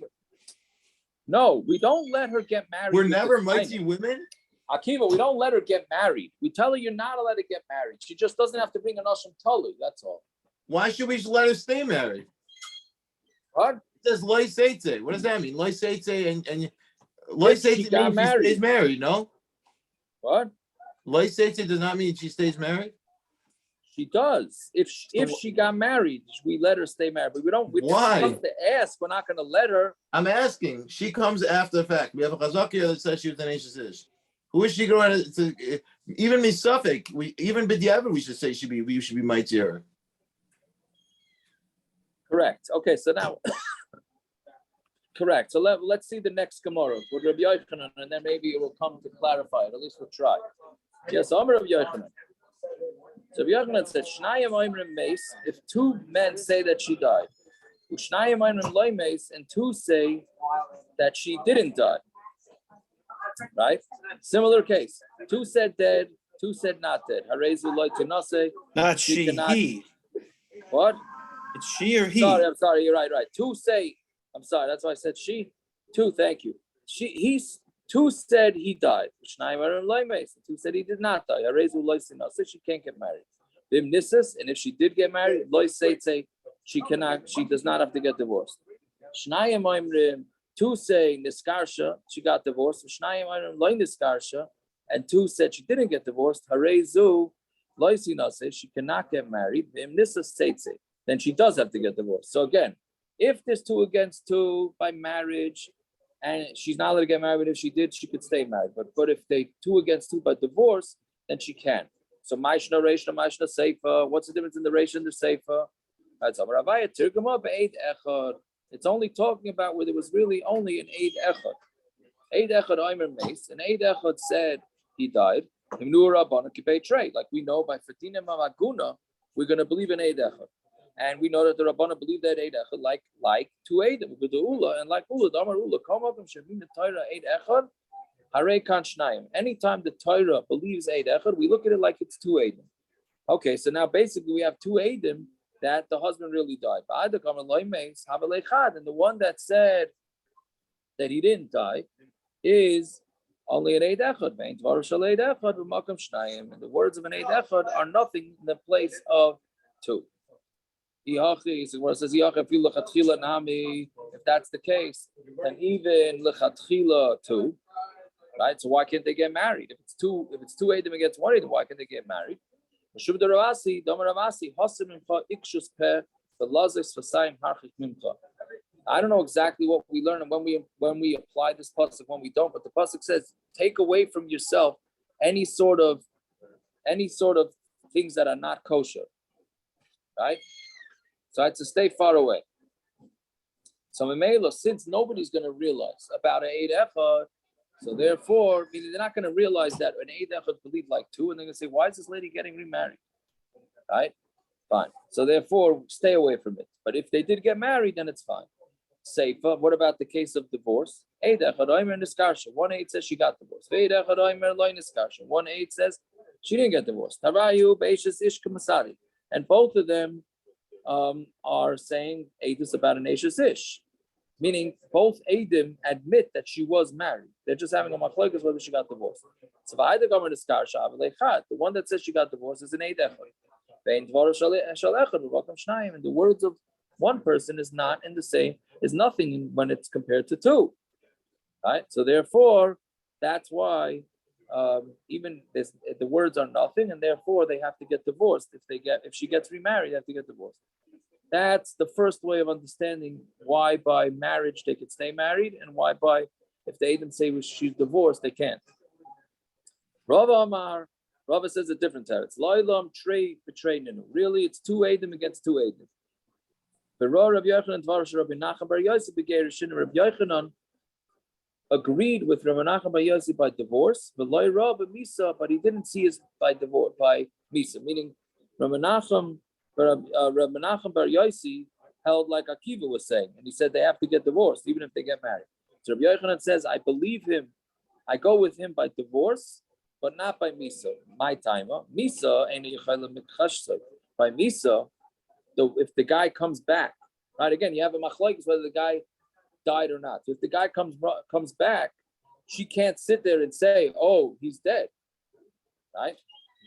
No, we don't let her get married. We're never mighty women. Akiva, we don't let her get married. We tell her you're not allowed to get married. She just doesn't have to bring an asham tali. That's all. Why should we just let her stay married? What? It says loy seitze. What does that mean? Loy seitze and loy seitze is married. No. What? Lois Seitze does not mean she stays married? She does. If she got married, we let her stay married. But we don't. Why? If she comes to ask, we're not going to let her. I'm asking. She comes after the fact. We have a chazaka that says she was an Ashes Ish. Who is she going to? Even misafik. Even b'diavad we should say we should be mightier. Correct. Okay, so now, correct. So let's see the next Gemara with Rabbi Yochanan, and then maybe it will come to clarify it. At least we'll try. Yes, Amar Rabbi Yochanan. So Rabbi Yochanan said, "Shnayim oimrim meis." If two men say that she died, Shnayim oimrim loy meis, and two say that she didn't die. Right? Similar case. Two said dead. Two said not dead. Harezu loy tinase. Not she. He. What? It's she or he. I'm sorry. You're right. Two say. I'm sorry. That's why I said she. Two. Thank you. Two said he died. Two said he did not die. So she can't get married. And if she did get married, she cannot. She does not have to get divorced. Two say niskarsha, she got divorced. And two said she didn't get divorced. She cannot get married. Then she does have to get divorced. So again, if there's 2 against 2 by marriage, and she's not allowed to get married, if she did, she could stay married. But if they 2 against 2 by divorce, then she can. So Mishna, Reishna, Mishna, Seifa. What's the difference in the Reishna and the Seifa? It's only talking about where there was really only an Eid Echad. Eid Echad Omer Meis, and Eid Echad said he died. Like we know by Fatina Mamaguna, we're going to believe in Eid Echad. And we know that the Rabbana believe that Eid Echad like 2 Eidim, with the Ula, and like Ula, Damar Ula, come up and Shavim the Torah Eid Echad, Hare Kan Shnayim. Anytime the Torah believes Eid Echad, we look at it like it's 2 Eidim. Okay, so now basically we have 2 Eidim that the husband really died. And the one that said that he didn't die is only an Eid Echad. And the words of an Eid Echad are nothing in the place of 2. If that's the case, then even lechatchila 2, right? So why can't they get married? If it's 2 Eidim against 1 Eidim, why can't they get married? I don't know exactly what we learn and when we apply this pasuk, when we don't, but the pasuk says, take away from yourself any sort of things that are not kosher, right? So I had to stay far away. So Memela, since nobody's going to realize about an Eid Echad, so therefore, meaning they're not going to realize that an Eid Echad believed like 2, and they're going to say, why is this lady getting remarried? Right? Fine. So therefore, stay away from it. But if they did get married, then it's fine. Seifa, what about the case of divorce? Eid Echad Omer Niskarsha. 1 Eid says she got divorced. Eid Echad Omer Lo Niskarsha. 1 Eid says she didn't get divorced. Tarayu Beishas Ish Kamasari. And both of them are saying Eidus about an Ashes Ish, meaning both Eidim admit that she was married. They're just having a machlokes whether she got divorced. So the one that says she got divorced is an Eid Echad. And the words of one person is not in the same, is nothing when it's compared to 2. Right? So therefore, that's why even this, the words are nothing, and therefore they have to get divorced. If she gets remarried, they have to get divorced. That's the first way of understanding why by marriage they could stay married, and why by if they even say she's divorced, they can't. Rava says a different term. It's loilam trey betray ninu. Really, it's 2 Eidim against 2 Eidim. Rabbi Yochanan agreed with Rabbi Nachman bar Yossi by divorce, but he didn't see us by divorce by misa, meaning Rabbi Nachman bar Yossi held like Akiva was saying, and he said they have to get divorced even if they get married. So Rabbi Yochanan says, I believe him, I go with him by divorce, but not by misa. My timer, misa ain't by misa. If the guy comes back, right? Again, you have a machlokes whether the guy died or not. So if the guy comes back, she can't sit there and say, "Oh, he's dead," right?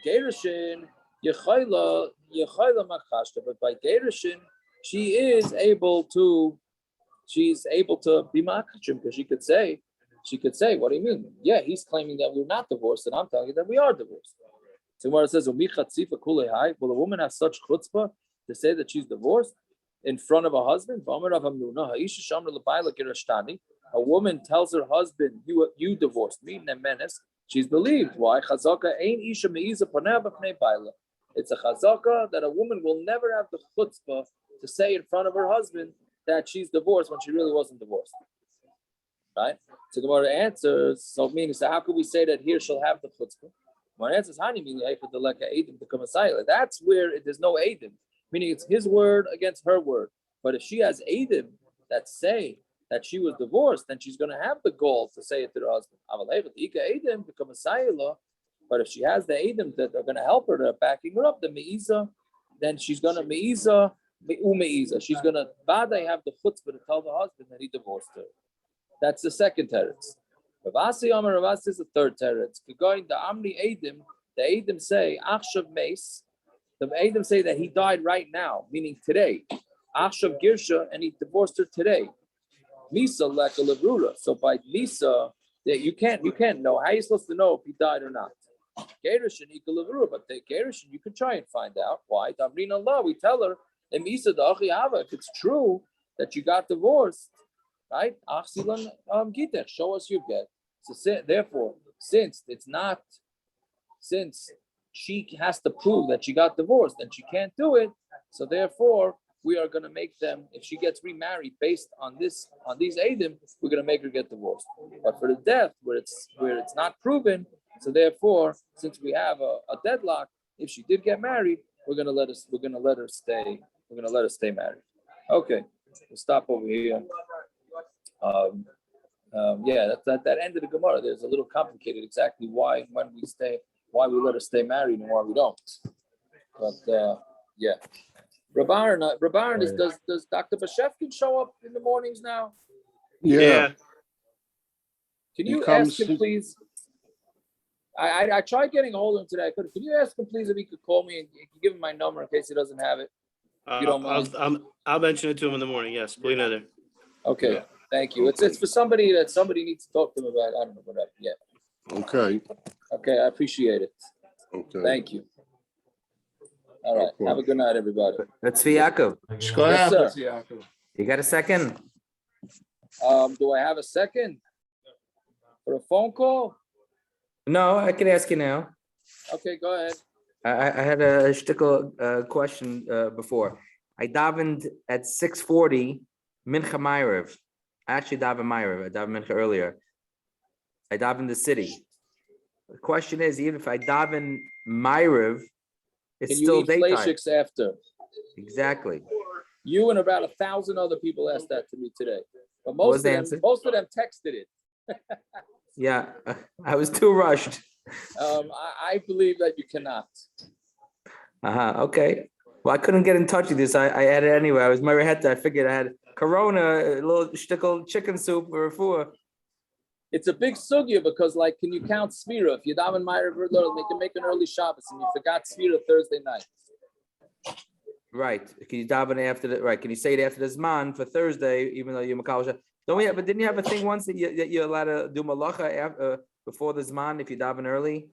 Gerushin yechayla machashta, but by gerushin, she's able to be makashim because she could say, she could say, what do you mean? Yeah, he's claiming that we're not divorced, and I'm telling you that we are divorced. So Gemara says, will a woman have such chutzpah to say that she's divorced in front of a husband? A woman tells her husband, you divorced me, she's believed. Why? It's a chazaka that a woman will never have the chutzpah to say in front of her husband that she's divorced when she really wasn't divorced. Right? So Gemara answers, so meaning, so how could we say that here she'll have the chutzpah? Gemara answers, that's where there's no edim, meaning it's his word against her word. But if she has edim that say that she was divorced, then she's going to have the gall to say it to her husband. But if she has the edim that are going to help her, to backing her up, then she's going to me'iza. She's going to have the chutzpah to tell the husband that he divorced her. That's the second teretz. Ravasi Amar Ravasi is the third teretz. Going the Amri Edim, the Edim say Achshav Meis. The Edim say that he died right now, meaning today. Achshav Girsha, and he divorced her today. Misa Leka Levrura. So by Misa, that you can't know. How are you supposed to know if he died or not? Gerishin Ika Levrura, but the Gerishin you can try and find out. Why? Damrin Allah, we tell her, and Misa Dachi Hava, if it's true that you got divorced. Right? Show us your get. So therefore, since she has to prove that she got divorced and she can't do it, so therefore we are going to make them. If she gets remarried based on these edim, we're going to make her get divorced. But for the death, where it's not proven, so therefore, since we have a deadlock, if she did get married, we're going to let her stay. We're going to let her stay married. Okay, we'll stop over here. That end of the Gemara, there's a little complicated exactly why we let her stay married and why we don't. But Rabaran does Dr. Bashevkin show up in the mornings now? Yeah. Can you ask him, please? I tried getting a hold of him today. Can you ask him, please, if he could call me and give him my number in case he doesn't have it? If you don't mind. I'll mention it to him in the morning. Yes, please another. Okay. Yeah. Thank you. It's for somebody that somebody needs to talk to them about. I don't know whatever. Yeah. Okay. Okay, I appreciate it. Okay. Thank you. All right. Have a good night, everybody. That's Yaakov. Yes, sir. You got a second? Do I have a second for a phone call? No, I can ask you now. Okay, go ahead. I had a shtickle question before. I davened at 6:40 Mincha Ma'ariv. I actually davened Ma'ariv. I davened Mincha earlier. I davened the city. The question is, even if I daven Ma'ariv, it's still daytime. After. Exactly. You and about 1,000 other people asked that to me today, but most of them texted it. Yeah, I was too rushed. I believe that you cannot. Okay. Well, I couldn't get in touch with this. I had it anyway. I was married. I figured I had Corona, a little shtickle chicken soup or four. It's a big sugya because, like, can you count Sphira? If you daven Ma'ariv, they can make an early Shabbos, and you forgot Sphira Thursday night. Right. Can you daven after the right? Can you say it after the Zman for Thursday, even though you're Makal? Don't we have? But didn't you have a thing once that you're allowed to do malacha before the Zman if you daven early?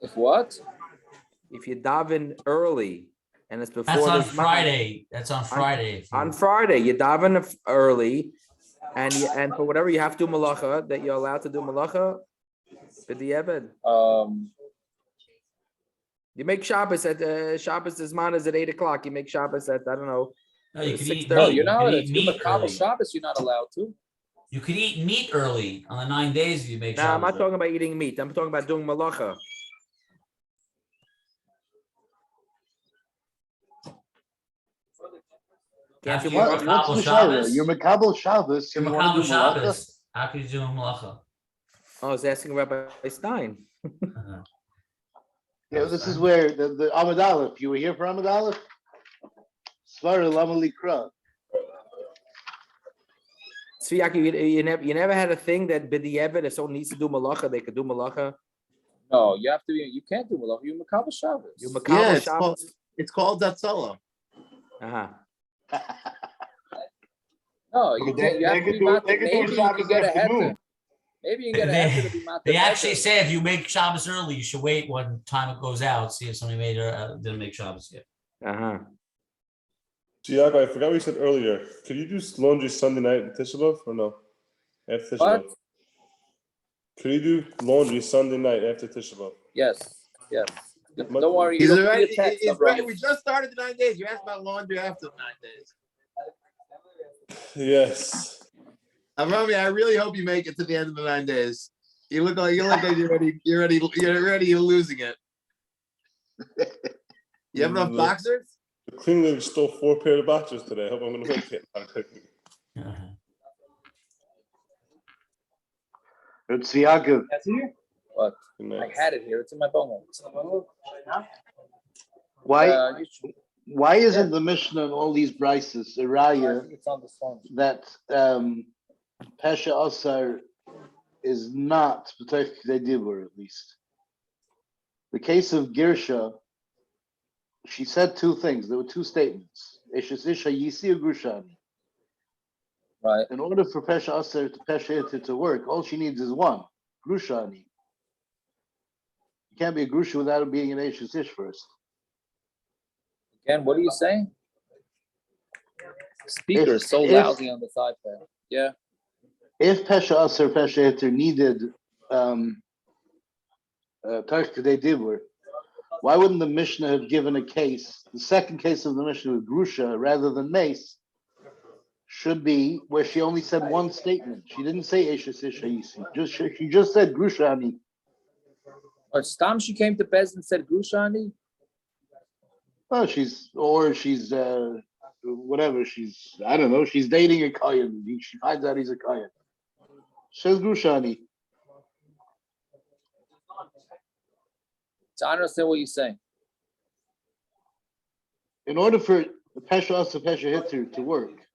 If what? If you daven early and it's before. That's on the Zman, Friday. That's on Friday. On Friday, you daven early, and for whatever you have to do malacha that you're allowed to do malacha. B'diavad. You make Shabbos at Shabbos. The Zman is at 8 o'clock. You make Shabbos at I don't know. No, you could eat. No, you're not. If you Makabel Shabbos, you're not allowed to. You could eat meat early on the 9 days if you make. No, I'm not talking about eating meat. I'm talking about doing malacha. Can't you what's the Shabbos? You're Makabel Shabbos. You're Makabel Shabbos. How could you do malacha? I was asking Rabbi Stein. Yeah, this is where the Amud Aleph. You were here for Amud Aleph? Svara Lama Likra. Tzviyaki, you never had a thing that b'diavad, if someone needs to do malacha, they could do malacha? No, you have to be. You can't do malacha. You're Makabel Shabbos. You're Makabel Shabbos. It's called Datzala. No, you can't. You have to be. Maybe you can get ahead. Maybe you get an answer to be They actually say if you make Shabbos early, you should wait when time it goes out. See if somebody didn't make Shabbos yet. Tiago, I forgot what you said earlier. Could you do laundry Sunday night at teshuva or no? After teshuva. Could you do laundry Sunday night after teshuva? Yes. Don't worry. He's right. It's right. We just started the 9 days. You asked about laundry after the 9 days. Yes. Rami, I really hope you make it to the end of the 9 days. You look like you're ready. You're losing it. You have enough boxers? The cleaning lady stole 4 pairs of boxers today. I hope I'm going to make it. It's Yaakov. What? I had it here. It's in my bone. Why isn't the Mishna and all these brises a raya that Pesha Asar is not B'tech Dibur, at least? The case of Girsha, she said 2 things. There were 2 statements. Eshes Isha Yisi Grushani. Right. In order for Pesha Asar to Pesha Iter to work, all she needs is 1, Grushani. You can't be a Grusha without it being an Eshes Ish first. Again, what are you saying? Speaker is so lousy on the side there. Yeah. If Pesha Asar Pesha Iter needed Tark Kedei Dibur, why wouldn't the Mishnah have given a case? The second case of the Mishnah with Grusha rather than Mace should be where she only said 1 statement. She didn't say Eshes Isha Yisi. She just said Grusha Ani. Or Stam, she came to Bez and said Grusha Ani? Well, she's whatever. I don't know. She's dating a Kayan. She finds out he's a Kayan. She says Grusha Ani. So I understand what you're saying. In order for the Pesha Asar Pesha Hitter to work,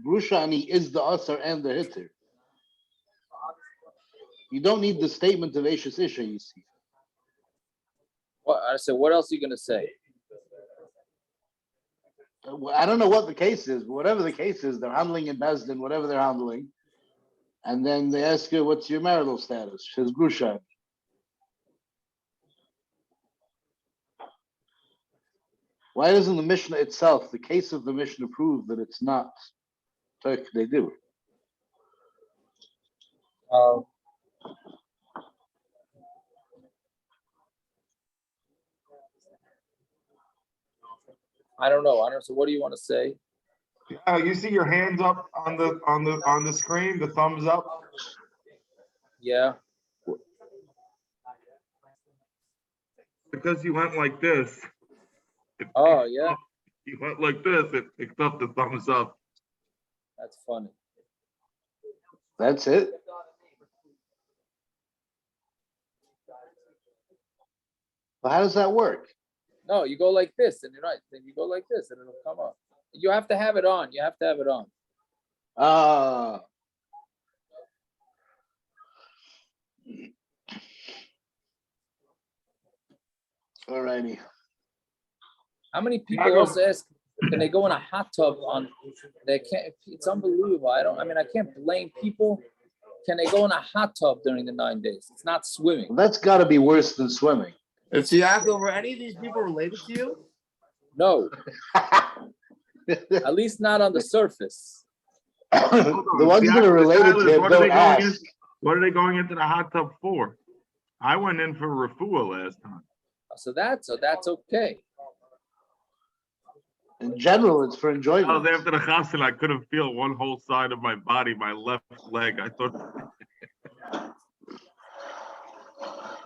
Grusha Ani is the Asar and the Hitter. You don't need the statement of Eshes Isha, you see. What I said, what else are you gonna say? I don't know what the case is, but whatever the case is, they're handling in Bezdin, whatever they're handling. And then they ask her, what's your marital status? She says, Grusha. Why doesn't the Mishnah itself, the case of the Mishnah, prove that it's not Turk they do? I don't know. So what do you want to say? You see your hands up on the screen, the thumbs up. Yeah. Because you went like this. Oh yeah. You went like this. It picked up the thumbs up. That's funny. That's it. Well, how does that work? No, you go like this, and you're right. Then you go like this, and it'll come up. You have to have it on. You have to have it on. All righty. How many people also ask, can they go in a hot tub on? They can't. It's unbelievable. I can't blame people. Can they go in a hot tub during the 9 days? It's not swimming. Well, that's got to be worse than swimming. It's Yaakov. Were any of these people related to you? No. At least not on the surface. The ones that are related to him don't ask. What are they going into the hot tub for? I went in for refuah last time. So that's okay. In general, it's for enjoyment. I was after the chassan. I couldn't feel one whole side of my body, my left leg. I thought.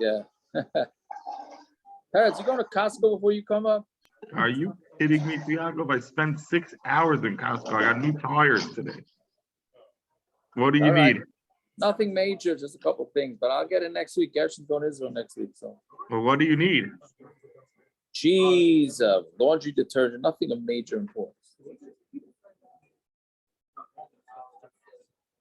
Yeah. Parents, you going to Costco before you come up? Are you kidding me, Tiago? I spent 6 hours in Costco. I got new tires today. What do you need? Nothing major, just a couple things, but I'll get it next week. Gerson's going to Israel next week, so. Well, what do you need? Cheese, laundry detergent, nothing of major importance.